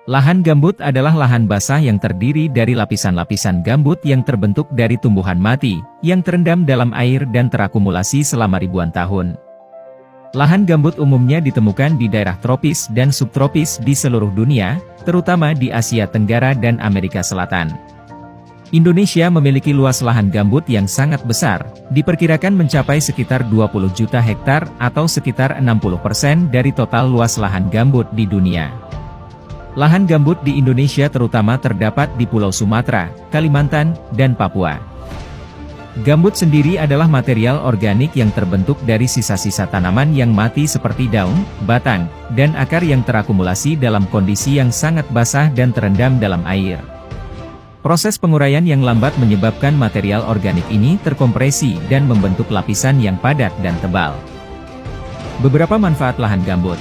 Lahan gambut adalah lahan basah yang terdiri dari lapisan-lapisan gambut yang terbentuk dari tumbuhan mati, yang terendam dalam air dan terakumulasi selama ribuan tahun. Lahan gambut umumnya ditemukan di daerah tropis dan subtropis di seluruh dunia, terutama di Asia Tenggara dan Amerika Selatan. Indonesia memiliki luas lahan gambut yang sangat besar, diperkirakan mencapai sekitar 20 juta hektar atau sekitar 60% dari total luas lahan gambut di dunia. Lahan gambut di Indonesia terutama terdapat di Pulau Sumatera, Kalimantan, dan Papua. Gambut sendiri adalah material organik yang terbentuk dari sisa-sisa tanaman yang mati seperti daun, batang, dan akar yang terakumulasi dalam kondisi yang sangat basah dan terendam dalam air. Proses penguraian yang lambat menyebabkan material organik ini terkompresi dan membentuk lapisan yang padat dan tebal. Beberapa manfaat lahan gambut.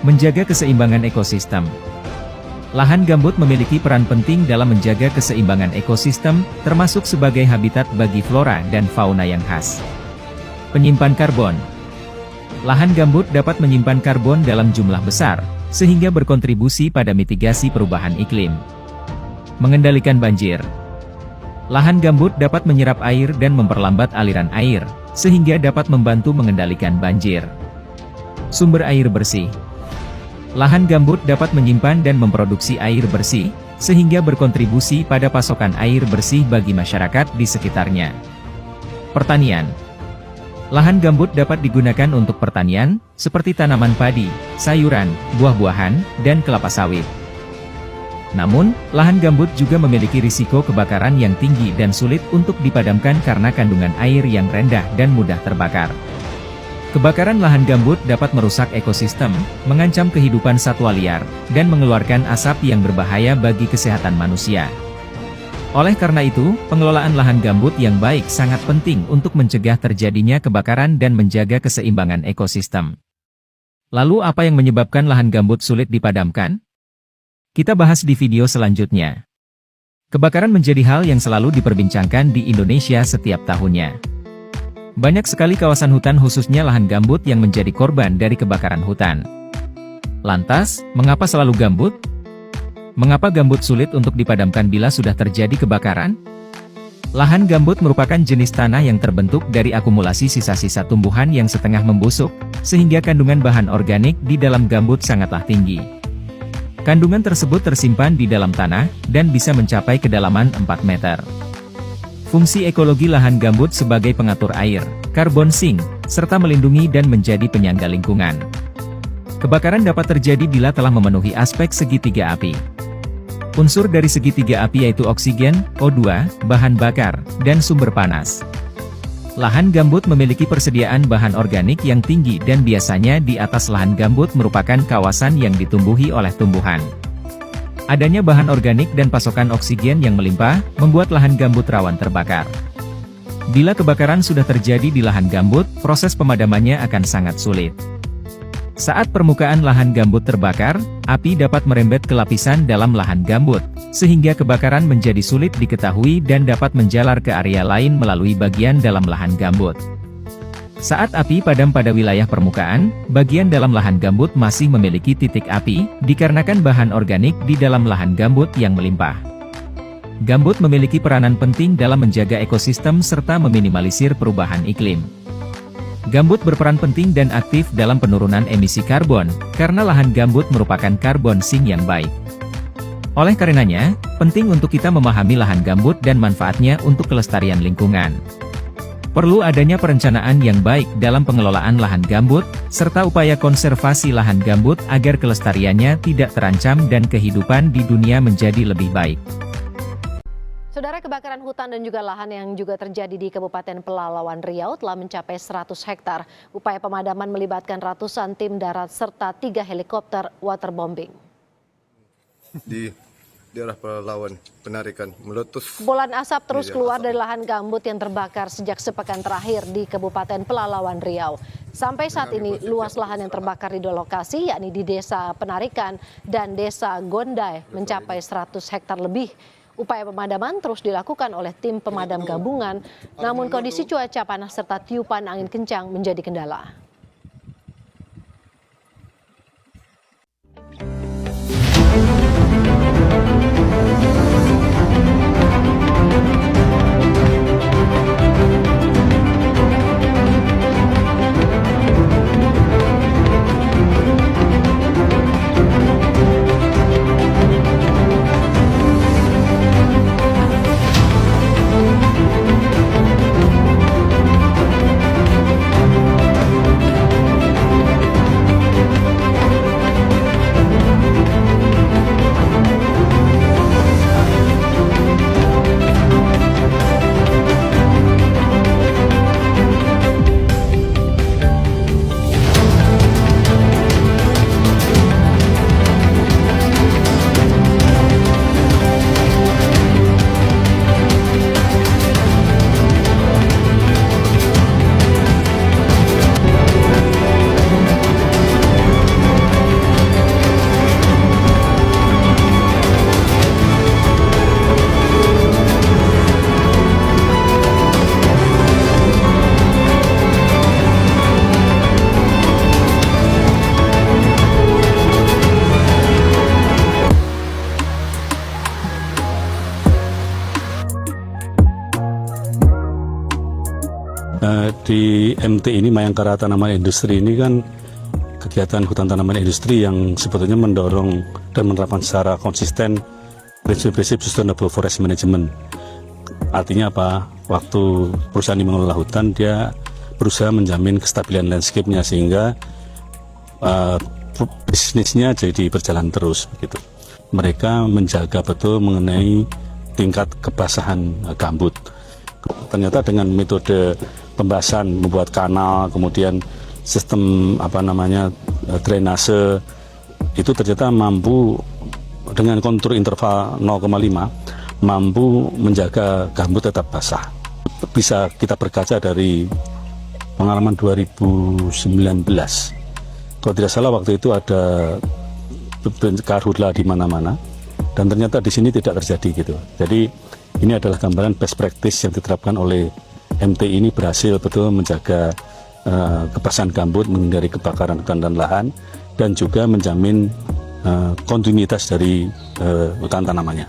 Menjaga keseimbangan ekosistem. Lahan gambut memiliki peran penting dalam menjaga keseimbangan ekosistem, termasuk sebagai habitat bagi flora dan fauna yang khas. Penyimpan karbon. Lahan gambut dapat menyimpan karbon dalam jumlah besar, sehingga berkontribusi pada mitigasi perubahan iklim. Mengendalikan banjir. Lahan gambut dapat menyerap air dan memperlambat aliran air, sehingga dapat membantu mengendalikan banjir. Sumber air bersih. Lahan gambut dapat menyimpan dan memproduksi air bersih, sehingga berkontribusi pada pasokan air bersih bagi masyarakat di sekitarnya. Pertanian. Lahan gambut dapat digunakan untuk pertanian, seperti tanaman padi, sayuran, buah-buahan, dan kelapa sawit. Namun, lahan gambut juga memiliki risiko kebakaran yang tinggi dan sulit untuk dipadamkan karena kandungan air yang rendah dan mudah terbakar. Kebakaran lahan gambut dapat merusak ekosistem, mengancam kehidupan satwa liar, dan mengeluarkan asap yang berbahaya bagi kesehatan manusia. Oleh karena itu, pengelolaan lahan gambut yang baik sangat penting untuk mencegah terjadinya kebakaran dan menjaga keseimbangan ekosistem. Lalu apa yang menyebabkan lahan gambut sulit dipadamkan? Kita bahas di video selanjutnya. Kebakaran menjadi hal yang selalu diperbincangkan di Indonesia setiap tahunnya. Banyak sekali kawasan hutan khususnya lahan gambut yang menjadi korban dari kebakaran hutan. Lantas, mengapa selalu gambut? Mengapa gambut sulit untuk dipadamkan bila sudah terjadi kebakaran? Lahan gambut merupakan jenis tanah yang terbentuk dari akumulasi sisa-sisa tumbuhan yang setengah membusuk, sehingga kandungan bahan organik di dalam gambut sangatlah tinggi. Kandungan tersebut tersimpan di dalam tanah, dan bisa mencapai kedalaman 4 meter. Fungsi ekologi lahan gambut sebagai pengatur air, karbon sink, serta melindungi dan menjadi penyangga lingkungan. Kebakaran dapat terjadi bila telah memenuhi aspek segitiga api. Unsur dari segitiga api yaitu oksigen, O2, bahan bakar, dan sumber panas. Lahan gambut memiliki persediaan bahan organik yang tinggi dan biasanya di atas lahan gambut merupakan kawasan yang ditumbuhi oleh tumbuhan. Adanya bahan organik dan pasokan oksigen yang melimpah, membuat lahan gambut rawan terbakar. Bila kebakaran sudah terjadi di lahan gambut, proses pemadamannya akan sangat sulit. Saat permukaan lahan gambut terbakar, api dapat merembet ke lapisan dalam lahan gambut, sehingga kebakaran menjadi sulit diketahui dan dapat menjalar ke area lain melalui bagian dalam lahan gambut. Saat api padam pada wilayah permukaan, bagian dalam lahan gambut masih memiliki titik api, dikarenakan bahan organik di dalam lahan gambut yang melimpah. Gambut memiliki peranan penting dalam menjaga ekosistem serta meminimalisir perubahan iklim. Gambut berperan penting dan aktif dalam penurunan emisi karbon, karena lahan gambut merupakan karbon sink yang baik. Oleh karenanya, penting untuk kita memahami lahan gambut dan manfaatnya untuk kelestarian lingkungan. Perlu adanya perencanaan yang baik dalam pengelolaan lahan gambut, serta upaya konservasi lahan gambut agar kelestariannya tidak terancam dan kehidupan di dunia menjadi lebih baik. Saudara, kebakaran hutan dan juga lahan yang juga terjadi di Kabupaten Pelalawan Riau telah mencapai 100 hektar. Upaya pemadaman melibatkan ratusan tim darat serta 3 helikopter waterbombing. Di daerah Pelalawan, penarikan meletus. Bolan asap terus keluar dari lahan gambut yang terbakar sejak sepekan terakhir di Kabupaten Pelalawan Riau. Sampai saat ini, luas lahan yang terbakar di dua lokasi, yakni di Desa Penarikan dan Desa Gondai, mencapai 100 hektar lebih. Upaya pemadaman terus dilakukan oleh tim pemadam gabungan, namun kondisi cuaca panas serta tiupan angin kencang menjadi kendala. di MT ini, Mayangkara Tanaman Industri ini kan kegiatan hutan tanaman industri yang sebetulnya mendorong dan menerapkan secara konsisten prinsip-prinsip sustainable forest management. Artinya apa? Waktu perusahaan ini mengelola hutan, dia berusaha menjamin kestabilan landscape-nya sehingga bisnisnya jadi berjalan terus begitu. Mereka menjaga betul mengenai tingkat kebasahan gambut. Ternyata dengan metode pembasahan, membuat kanal, kemudian sistem drainase, itu ternyata mampu dengan kontur interval 0,5 mampu menjaga gambut tetap basah. Bisa kita berkaca dari pengalaman 2019. Kalau tidak salah waktu itu ada karhutla di mana-mana, dan ternyata di sini tidak terjadi gitu. Jadi ini adalah gambaran best practice yang diterapkan oleh MT ini, berhasil betul menjaga kebasahan gambut, menghindari kebakaran hutan dan lahan, dan juga menjamin kontinuitas dari hutan tanamannya.